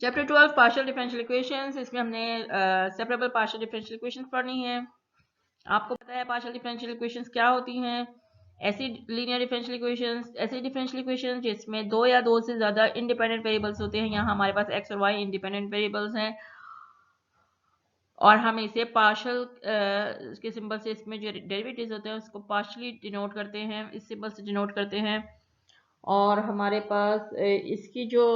Chapter 12 partial differential equations, इसमें हमने separable partial differential equations पढ़नी है। आपको पता है पार्शियल डिफरेंशियल इक्वेशंस क्या होती हैं। ऐसी लीनियर डिफरेंशियल इक्वेशंस, ऐसी डिफरेंशियल इक्वेशंस जिसमें दो या दो से ज़्यादा इंडिपेंडेंट वेरिएबल्स होते हैं। यहाँ हमारे पास एक्स और वाई इंडिपेंडेंट वेरिएबल्स हैं और हम इसे पार्शियल के सिंबल से, इसमें जो डेरिवेटिव्स होते हैं उसको पार्शियली डिनोट करते हैं, इस सिंबल से डिनोट करते हैं। और हमारे पास इसकी जो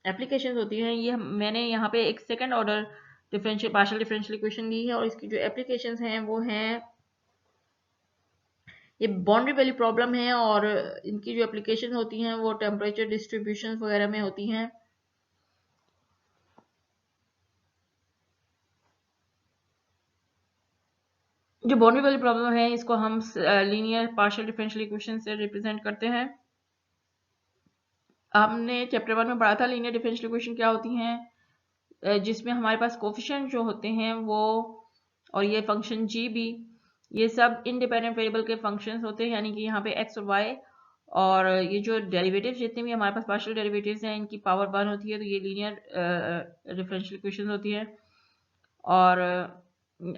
एप्लीकेशंस होती हैं, ये मैंने यहाँ पे एक second order differential partial differential equation ली है और इसकी जो एप्लीकेशंस हैं वो हैं, ये बाउंड्री वैल्यू प्रॉब्लम है और इनकी जो एप्लीकेशन होती हैं वो टेम्परेचर डिस्ट्रीब्यूशन वगैरह में होती हैं। जो बाउंड्री वैल्यू प्रॉब्लम है इसको हम लीनियर पार्शियल डिफरेंशियल इक्वेशन से रिप्रेजेंट करते हैं। हमने चैप्टर 1 में पढ़ा था लीनियर डिफरेंशियल इक्वेशन क्या होती हैं, जिसमें हमारे पास कोफिशिएंट जो होते हैं वो, और ये फंक्शन जी भी, ये सब इंडिपेंडेंट वेरिएबल के फंक्शंस होते हैं, यानी कि यहाँ पे एक्स और वाई, और ये जो डेरिवेटिव्स जितने भी हमारे पास पार्शियल डेरिवेटिव्स हैं इनकी पावर 1 होती है, तो ये लीनियर डिफरेंशियल इक्वेशन होती है। और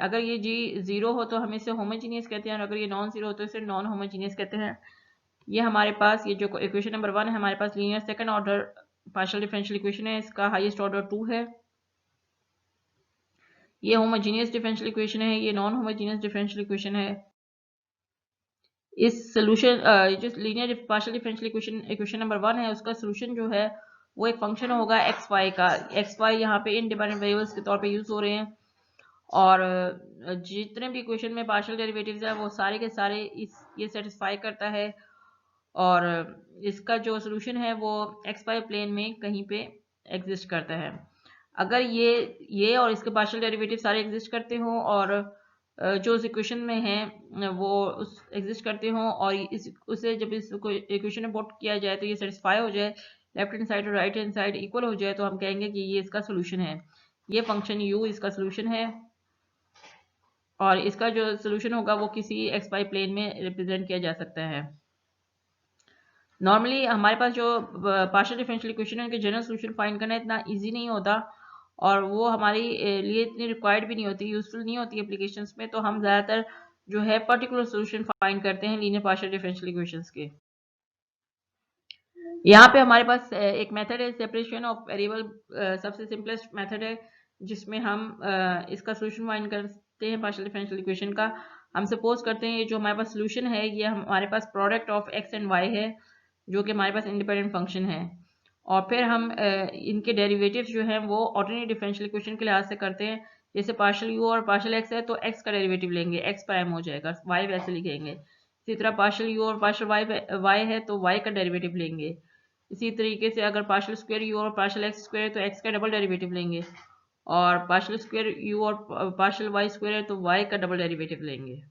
अगर ये जी जीरो हो तो हम इसे होमोजीनियस कहते हैं और अगर ये नॉन जीरो हो तो इसे नॉन होमोजीनियस कहते हैं। ये हमारे पास ये जो इक्वेशन नंबर 1 है हमारे पास linear second order partial differential equation है, इसका हाईएस्ट ऑर्डर 2 है। ये होमोजीनियस डिफरेंशियल इक्वेशन है, ये नॉन होमोजीनियस डिफरेंशियल इक्वेशन है। इस सोल्यूशन जो linear partial differential equation number 1 है उसका सोल्यूशन जो है वो एक फंक्शन होगा एक्स वाई का। एक्स वाई यहाँ पे इंडिपेंडेंट वेरिएबल्स के तौर पे यूज हो रहे हैं और जितने भी इक्वेशन में पार्शियल डेरिवेटिव्स है वो सारे के सारे ये सेटिस्फाई करता है और इसका जो सोल्यूशन है वो एक्स वाई प्लेन में कहीं पे एग्जिस्ट करता है। अगर ये और इसके पार्शियल डेरिवेटिव सारे एग्जिस्ट करते हों और जो उस इक्वेशन में है वो उस एग्जिस्ट करते हों और उसे जब इस इक्वेशन में पुट किया जाए तो ये सेटिस्फाई हो जाए, लेफ्ट हैंड साइड और राइट हैंड साइड इक्वल हो जाए, तो हम कहेंगे कि ये इसका सोल्यूशन है। ये फंक्शन u इसका सोल्यूशन है और इसका जो सोल्यूशन होगा वो किसी एक्स वाई प्लेन में रिप्रेजेंट किया जा सकता है। नॉर्मली हमारे पास जो पार्शियल डिफरेंशियल इक्वेशन है उनके जनरल सोल्यूशन फाइंड करना इतना इजी नहीं होता और वो हमारी लिए इतनी रिक्वायर्ड भी नहीं होती, यूजफुल नहीं होती एप्लीकेशंस में, तो हम ज़्यादातर जो है पर्टिकुलर सोल्यूशन फाइंड करते हैं लीनियर पार्शियल डिफरेंशियल इक्वेशंस के। यहाँ पे हमारे पास एक मेथड है सेपरेशन ऑफ वेरिएबल, सबसे सिंपलेस्ट मेथड है जिसमें हम इसका सोल्यूशन फाइंड करते हैं पार्शियल डिफरेंशियल इक्वेशन का। हम सपोज करते हैं ये जो हमारे पास सोल्यूशन है ये हमारे पास product of x and y है जो कि हमारे पास इंडिपेंडेंट फंक्शन है, और फिर हम इनके डेरिवेटिव्स जो हैं वो ऑर्डिनरी डिफरेंशियल इक्वेशन के लिहाज से करते हैं। जैसे पार्शियल यू और पार्शियल एक्स है तो एक्स का डेरिवेटिव लेंगे, एक्स प्राइम हो जाएगा, वाई वैसे लिखेंगे। इसी तरह पार्शियल यू और पार्शियल वाई है तो वाई का डेरिवेटिव लेंगे। इसी तरीके से अगर पार्शियल स्क्वायर यू और पार्शियल एक्स स्क्वायर है तो एक्स का डबल डेरिवेटिव लेंगे, और पार्शियल स्क्वायर यू और पार्शियल वाई स्क्वायर है तो वाई का डबल डेरिवेटिव लेंगे।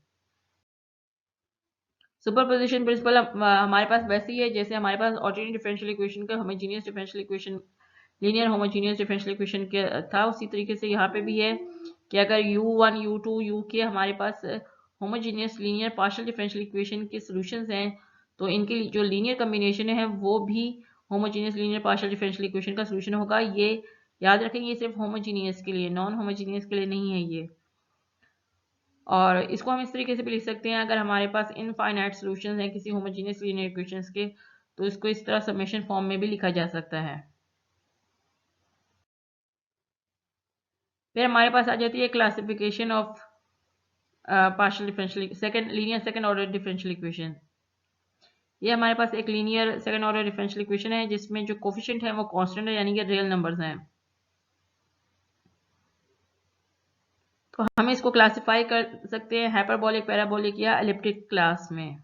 सुपरपोजिशन प्रिंसिपल हमारे पास वैसे ही है जैसे हमारे पास ऑर्डिनरी डिफरेंशियल इक्वेशन का homogeneous differential equation, linear homogeneous differential equation के था, उसी तरीके से यहाँ पे भी है कि अगर u1 u2 uk हमारे पास homogeneous linear partial differential equation के सॉल्यूशंस हैं तो इनकी जो लीनियर कॉम्बिनेशन है वो भी homogeneous linear partial differential equation का सॉल्यूशन होगा। ये याद रखेंगे, ये सिर्फ होमोजीनियस के लिए, नॉन होमोजीनियस के लिए नहीं है ये। और इसको हम इस तरीके से भी लिख सकते हैं, अगर हमारे पास इनफाइनाइट सॉल्यूशंस हैं किसी होमोजेनियस लीनियर इक्वेशंस के तो इसको इस तरह समेशन फॉर्म में भी लिखा जा सकता है। फिर हमारे पास आ जाती है classification of partial differential second linear second order differential equation. ये हमारे पास एक linear second order differential equation है जिसमें जो कोफिशिएंट है वो कांस्टेंट है, यानी कि रियल नंबर्स हैं। तो हम इसको क्लासिफाई कर सकते हैं हाइपरबोलिक, पैराबोलिक या एलिप्टिक क्लास में।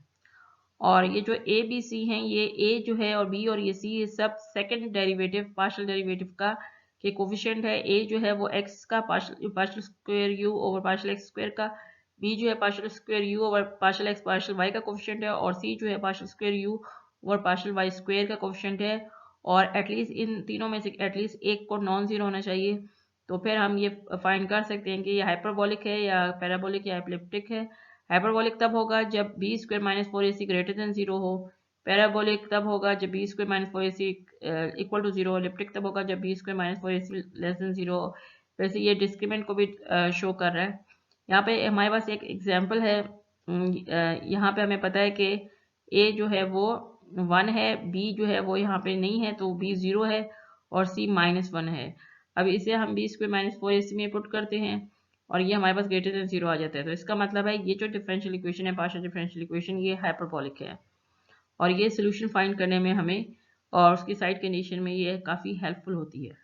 और ये जो ए बी सी हैं, ये ए जो है और बी और ये सी, ये सब सेकंड डेरिवेटिव पार्शियल डेरिवेटिव का के कोफिशिएंट है। ए जो है वो एक्स का partial square u over partial x square का, बी जो है partial square u over partial x partial y का कोफिशिएंट है, और सी जो है partial square u over partial y square का कोफिशिएंट है। और एटलीस्ट इन तीनों में से एटलीस्ट एक को नॉन जीरो होना चाहिए। तो फिर हम ये फाइंड कर सकते हैं कि ये हाइपरबोलिक है या पैराबोलिक या एलिप्टिक है। हाइपरबोलिक तब होगा जब b square minus four a c greater than zero हो, पैराबोलिक तब होगा जब b square minus 4ac equal to 0, elliptic तब होगा जब b square minus 4ac less than 0। वैसे ये डिस्क्रिमिनेंट को भी शो कर रहा है। यहाँ पे हमारे पास एक एग्जांपल है। यहाँ पे हमें पता है कि a जो है वो 1 है, b जो है वो यहाँ पे नहीं है, तो b 0 है और c -1 है। अब इसे हम बी स्क्वायर माइनस 4ac में पुट करते हैं और ये हमारे पास ग्रेटर देन 0 आ जाता है। तो इसका मतलब है ये जो डिफरेंशियल इक्वेशन है, पार्शियल डिफरेंशियल इक्वेशन, ये हाइपरबोलिक है और ये सोल्यूशन फाइंड करने में हमें और उसकी साइड कंडीशन में ये काफ़ी हेल्पफुल होती है।